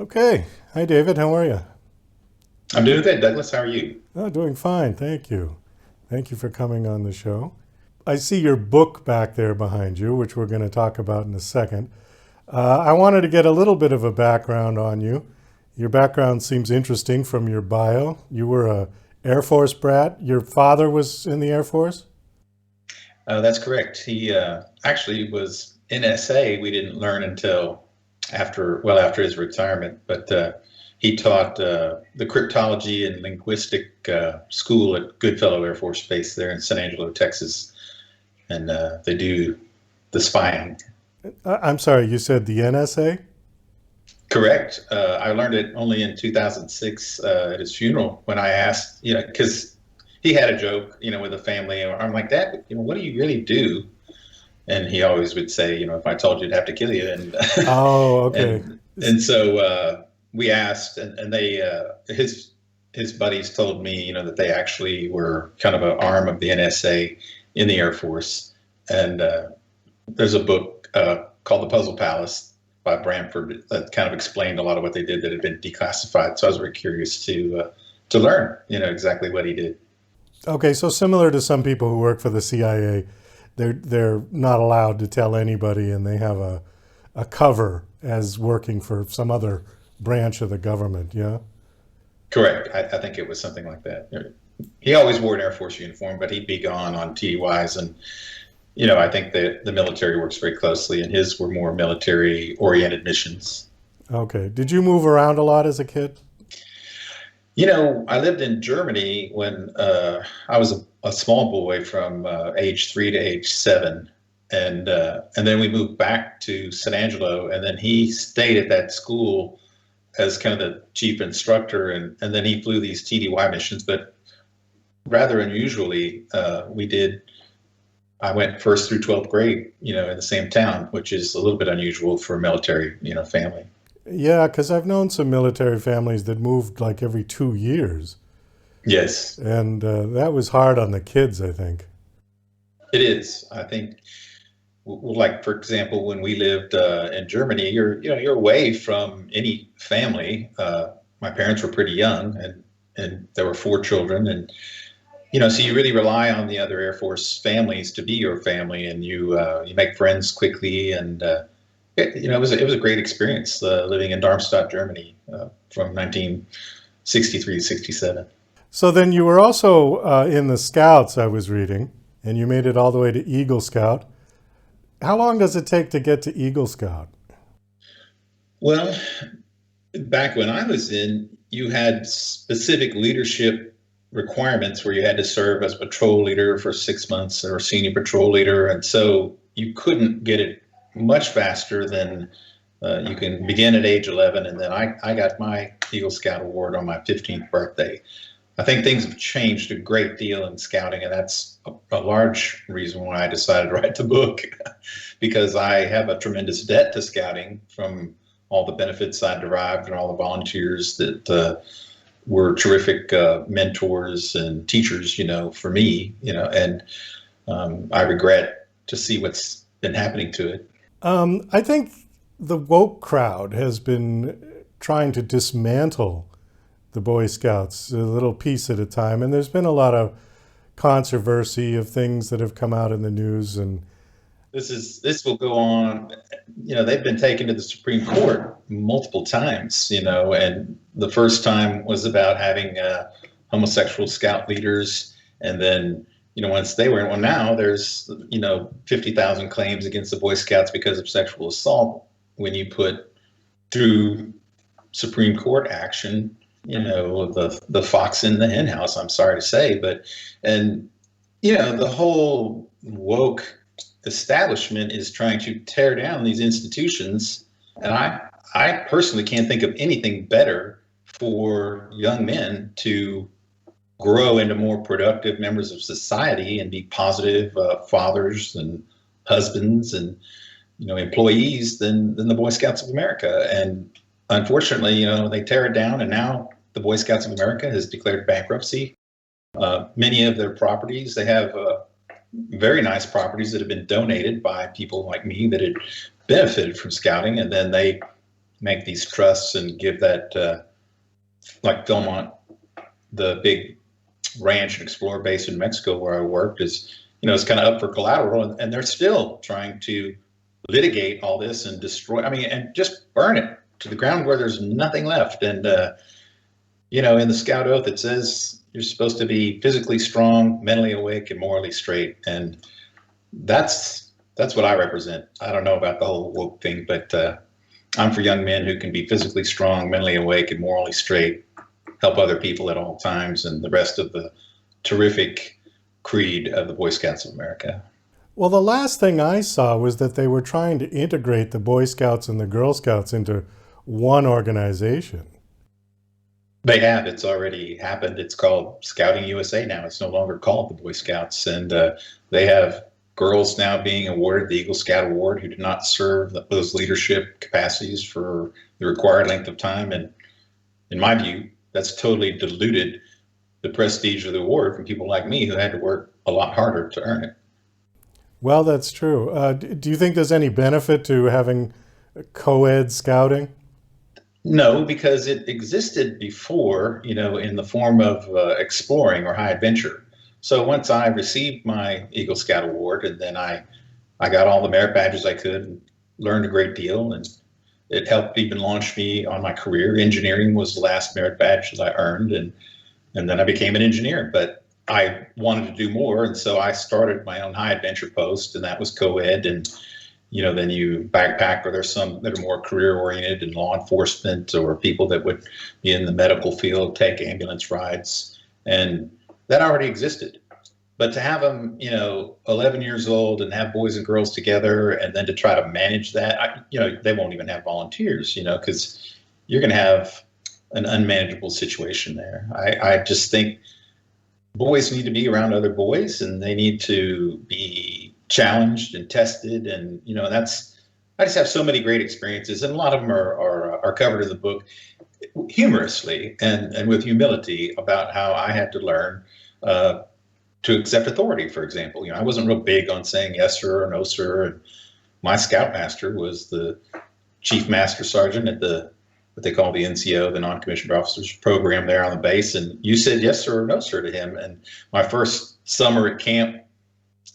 Okay. Hi, David. How are you? I'm doing good, Douglas. How are you? Oh, doing fine. Thank you. Thank you for coming on the show. I see your book back there behind you, which we're going to talk about in a second. I wanted to get a little bit of a background on you. Your background seems interesting from your bio. You were a Air Force brat. Your father was in the Air Force? That's correct. He actually was NSA. We didn't learn until after his retirement, but he taught the cryptology and linguistic school at Goodfellow Air Force Base there in San Angelo, Texas, and they do the spying. I'm sorry, you said the NSA? Correct. I learned it only in 2006 at his funeral when I asked, because he had a joke, with the family. And I'm like, Dad, what do you really do? And he always would say, if I told you, I'd have to kill you. And Oh, okay. and so we asked, and they his buddies told me, that they actually were kind of an arm of the NSA in the Air Force. And there's a book called The Puzzle Palace by Bramford that kind of explained a lot of what they did that had been declassified. So I was very curious to learn, exactly what he did. Okay, so similar to some people who work for the CIA, they're not allowed to tell anybody, and they have a cover as working for some other branch of the government. Yeah. Correct. I think it was something like that. He always wore an Air Force uniform, but he'd be gone on TDYs. And, I think that the military works very closely, and his were more military oriented missions. Okay. Did you move around a lot as a kid? I lived in Germany when I was a small boy from age 3 to age 7. And then we moved back to San Angelo, and then he stayed at that school as kind of the chief instructor, and then he flew these TDY missions. But rather unusually, I went first through 12th grade, in the same town, which is a little bit unusual for a military, family. Yeah, because I've known some military families that moved like every 2 years, Yes, and that was hard on the kids, I think. it is. I think, like for example, when we lived in Germany, you're away from any family. My parents were pretty young, and there were 4 children, and so you really rely on the other Air Force families to be your family, and you make friends quickly, and it was a great experience living in Darmstadt, Germany, from 1963 to 67. So then you were also in the Scouts, I was reading, and you made it all the way to Eagle Scout. How long does it take to get to Eagle Scout? Well, back when I was in, you had specific leadership requirements where you had to serve as patrol leader for 6 months or senior patrol leader, and so you couldn't get it much faster than you can begin at age 11. And then I got my Eagle Scout award on my 15th birthday. I think things have changed a great deal in scouting, and that's a large reason why I decided to write the book because I have a tremendous debt to scouting from all the benefits I derived and all the volunteers that were terrific mentors and teachers, for me, and I regret to see what's been happening to it. I think the woke crowd has been trying to dismantle the Boy Scouts a little piece at a time, and there's been a lot of controversy of things that have come out in the news. And This will go on. They've been taken to the Supreme Court multiple times. And the first time was about having homosexual scout leaders, and then once they were, well, now there's 50,000 claims against the Boy Scouts because of sexual assault. When you put through Supreme Court action, the fox in the hen house, I'm sorry to say, but and the whole woke establishment is trying to tear down these institutions, and I personally can't think of anything better for young men to grow into more productive members of society and be positive fathers and husbands and employees than the Boy Scouts of America. And unfortunately, they tear it down, and now the Boy Scouts of America has declared bankruptcy. Many of their properties, they have very nice properties that have been donated by people like me that had benefited from scouting, and then they make these trusts and give that, like Philmont, the big ranch and explorer base in Mexico where I worked is, it's kind of up for collateral, and they're still trying to litigate all this and destroy, and just burn it to the ground where there's nothing left. And, in the Scout Oath, it says you're supposed to be physically strong, mentally awake, and morally straight. And that's what I represent. I don't know about the whole woke thing, but I'm for young men who can be physically strong, mentally awake, and morally straight, help other people at all times, and the rest of the terrific creed of the Boy Scouts of America. Well, the last thing I saw was that they were trying to integrate the Boy Scouts and the Girl Scouts into one organization. They have. It's already happened. It's called Scouting USA now. It's no longer called the Boy Scouts. And they have girls now being awarded the Eagle Scout Award who did not serve those leadership capacities for the required length of time. And in my view, that's totally diluted the prestige of the award from people like me who had to work a lot harder to earn it. Well, that's true. Do you think there's any benefit to having co-ed scouting? No, because it existed before, in the form of exploring or high adventure. So once I received my Eagle Scout Award, and then I got all the merit badges I could, and learned a great deal, and it helped even launch me on my career. Engineering was the last merit badge that I earned, and then I became an engineer. But I wanted to do more, and so I started my own high adventure post, and that was co-ed. And then you backpack, or there's some that are more career oriented in law enforcement, or people that would be in the medical field, take ambulance rides, and that already existed. But to have them, 11 years old and have boys and girls together, and then to try to manage that, they won't even have volunteers, because you're going to have an unmanageable situation there. I just think boys need to be around other boys, and they need to be challenged and tested. And, I just have so many great experiences, and a lot of them are covered in the book humorously and with humility about how I had to learn to accept authority, for example. I wasn't real big on saying yes, sir, or no, sir. And my scoutmaster was the chief master sergeant at what they call the NCO, the non-commissioned officers program there on the base. And you said yes, sir, or no, sir to him. And my first summer at camp,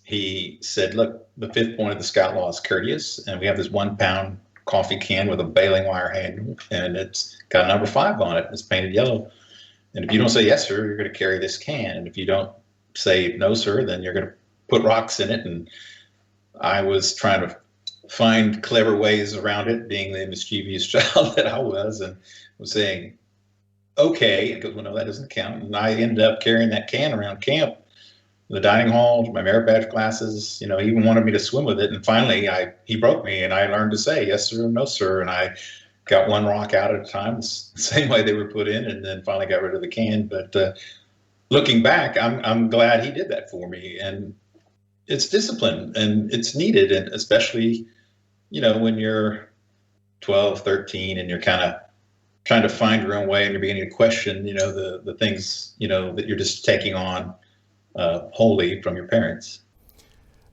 he said, look, the fifth point of the Scout Law is courteous, and we have this 1 pound coffee can with a baling wire handle, and it's got number 5 on it. It's painted yellow. And if you don't say yes, sir, you're going to carry this can. And if you don't say no, sir, then you're going to put rocks in it. And I was trying to find clever ways around it, being the mischievous child that I was, and was saying, okay, because, well, no, that doesn't count. And I ended up carrying that can around camp, the dining hall, my merit badge classes. He even wanted me to swim with it. And finally, he broke me, and I learned to say yes, sir, no, sir. And I got 1 rock out at a time, the same way they were put in, and then finally got rid of the can. But looking back, I'm glad he did that for me. And it's discipline, and it's needed, and especially, when you're 12, 13, and you're kind of trying to find your own way, and you're beginning to question, the things, that you're just taking on wholly from your parents.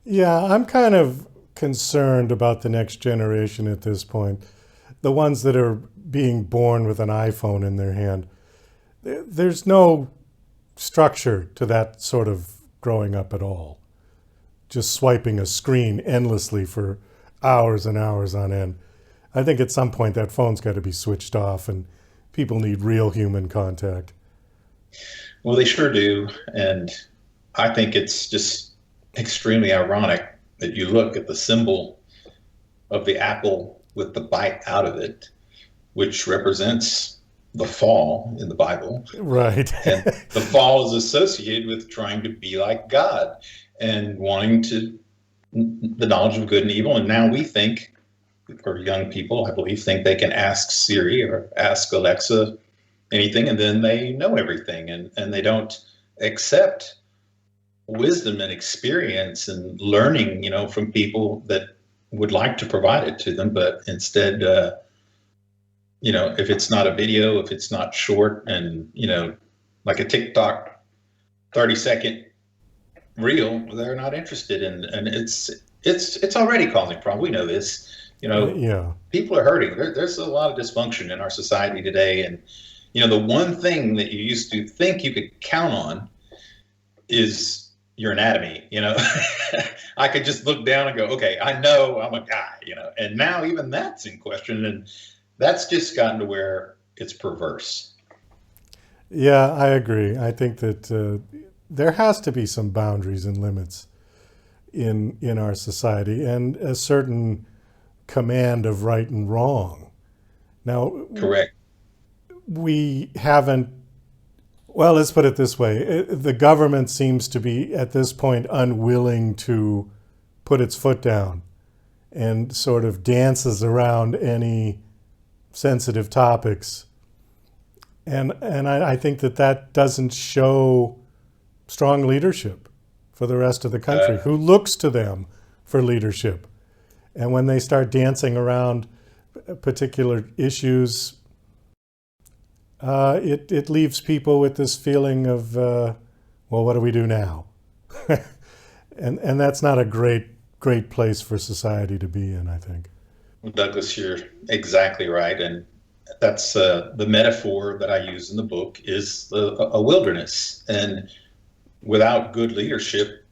Yeah, I'm kind of concerned about the next generation at this point. The ones that are being born with an iPhone in their hand. There's no structure to that sort of growing up at all. Just swiping a screen endlessly for hours and hours on end. I think at some point that phone's got to be switched off, and people need real human contact. Well, they sure do. And I think it's just extremely ironic that you look at the symbol of the apple with the bite out of it, which represents the fall in the Bible. Right. And the fall is associated with trying to be like God and wanting the knowledge of good and evil. And now we think, or young people, I believe, think they can ask Siri or ask Alexa anything, and then they know everything, and they don't accept wisdom and experience and learning, from people that would like to provide it to them, but instead, if it's not a video, if it's not short, and like a TikTok 30-second reel, they're not interested in. And it's already causing problems. We know this. Yeah. People are hurting. There's a lot of dysfunction in our society today. And, the one thing that you used to think you could count on is your anatomy. I could just look down and go, okay, I know I'm a guy, and now even that's in question. And that's just gotten to where it's perverse. Yeah, I agree. I think that there has to be some boundaries and limits in our society, and a certain command of right and wrong. Now, Correct. we haven't. Well, let's put it this way: the government seems to be at this point unwilling to put its foot down, and sort of dances around any sensitive topics. And I think that doesn't show strong leadership for the rest of the country, who looks to them for leadership. And when they start dancing around particular issues, it leaves people with this feeling of, well, what do we do now? and that's not a great place for society to be in, I think. Well, Douglas, you're exactly right. And that's the metaphor that I use in the book is a wilderness. And without good leadership,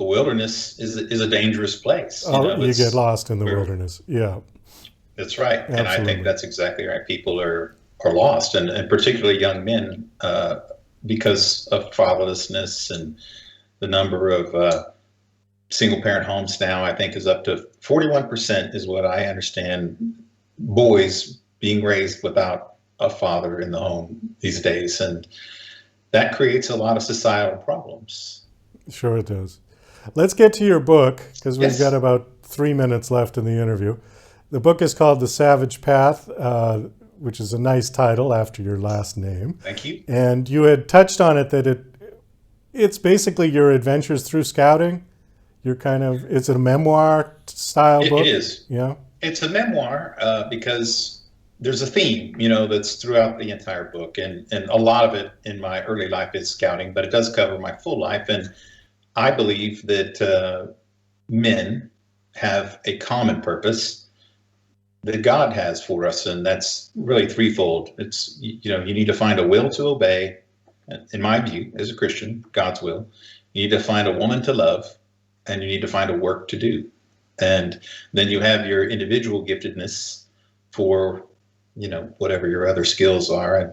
a wilderness is a dangerous place. You get lost in the wilderness. Yeah. That's right. Absolutely. And I think that's exactly right. People are lost, and particularly young men, because of fatherlessness, and the number of single parent homes now, I think, is up to 41% is what I understand, boys being raised without a father in the home these days. And that creates a lot of societal problems. Sure it does. Let's get to your book, because we've Yes. got about 3 minutes left in the interview. The book is called The Savage Path, which is a nice title after your last name. Thank you. And you had touched on it, that it's basically your adventures through scouting. It's a memoir style book. It is. Yeah. It's a memoir because there's a theme, that's throughout the entire book. And a lot of it in my early life is scouting, but it does cover my full life. And I believe that men have a common purpose that God has for us, and that's really threefold. It's, you need to find a will to obey, in my view, as a Christian, God's will. You need to find a woman to love, and you need to find a work to do. And then you have your individual giftedness for, whatever your other skills are. And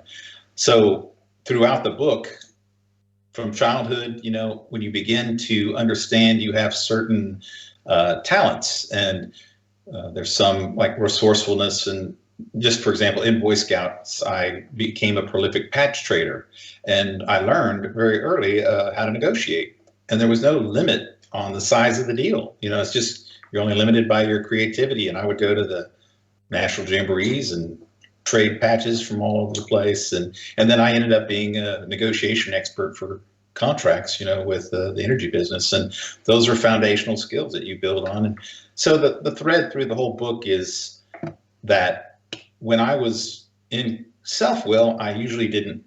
so throughout the book, from childhood, when you begin to understand you have certain talents, and there's some like resourcefulness. And just for example, in Boy Scouts, I became a prolific patch trader, and I learned very early how to negotiate. And there was no limit on the size of the deal. It's just, you're only limited by your creativity. And I would go to the national jamborees and trade patches from all over the place. And then I ended up being a negotiation expert for contracts, with the energy business. And those are foundational skills that you build on. And so the thread through the whole book is that when I was in self-will, I usually didn't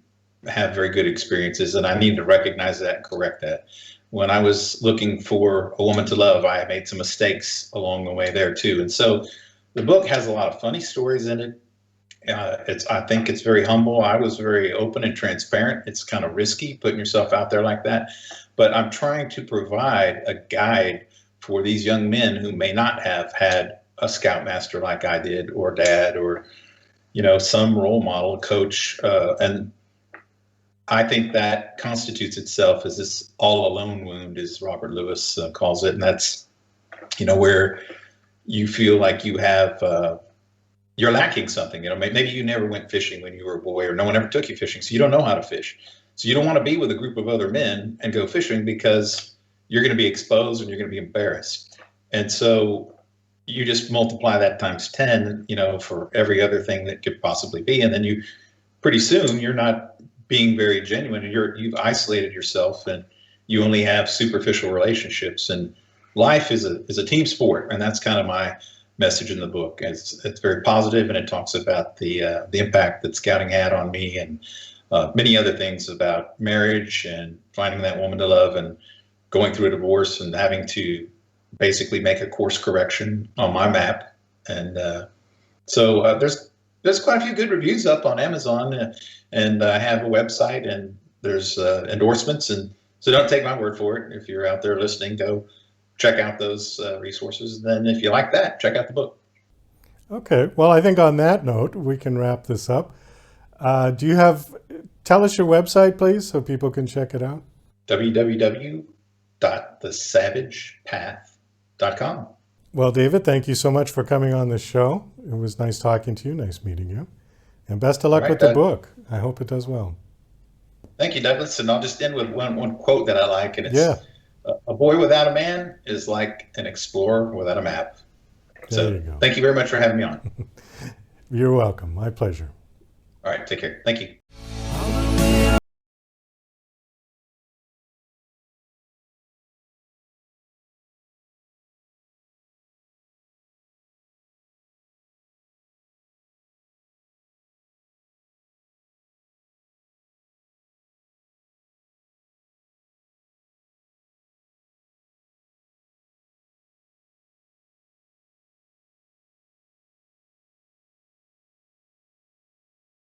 have very good experiences, and I need to recognize that and correct that. When I was looking for a woman to love, I made some mistakes along the way there too. And so the book has a lot of funny stories in it. I think it's very humble. I was very open and transparent. It's kind of risky putting yourself out there like that, but I'm trying to provide a guide for these young men who may not have had a scoutmaster like I did, or dad, or some role model, coach, and I think that constitutes itself as this all alone wound, as Robert Lewis calls it, and that's where you feel like you have you're lacking something. Maybe you never went fishing when you were a boy, or no one ever took you fishing, so you don't know how to fish. So you don't want to be with a group of other men and go fishing, because you're going to be exposed and you're going to be embarrassed. And so you just multiply that times 10, for every other thing that could possibly be. And then pretty soon you're not being very genuine, and you've isolated yourself, and you only have superficial relationships. And life is a team sport. And that's kind of my message in the book. It's very positive, and it talks about the impact that scouting had on me, and many other things about marriage and finding that woman to love, and going through a divorce and having to basically make a course correction on my map So there's quite a few good reviews up on Amazon, and I have a website, and there's endorsements. And so don't take my word for it. If you're out there listening, go check out those resources. Then if you like that, check out the book. Okay. Well, I think on that note, we can wrap this up. Tell us your website, please, so people can check it out. www.thesavagepath.com. Well, David, thank you so much for coming on the show. It was nice talking to you. Nice meeting you. And best of luck with the book. I hope it does well. Thank you, Douglas. And I'll just end with one quote that I like. And it's, a boy without a man is like an explorer without a map. There you go. Thank you very much for having me on. You're welcome. My pleasure. All right. Take care. Thank you.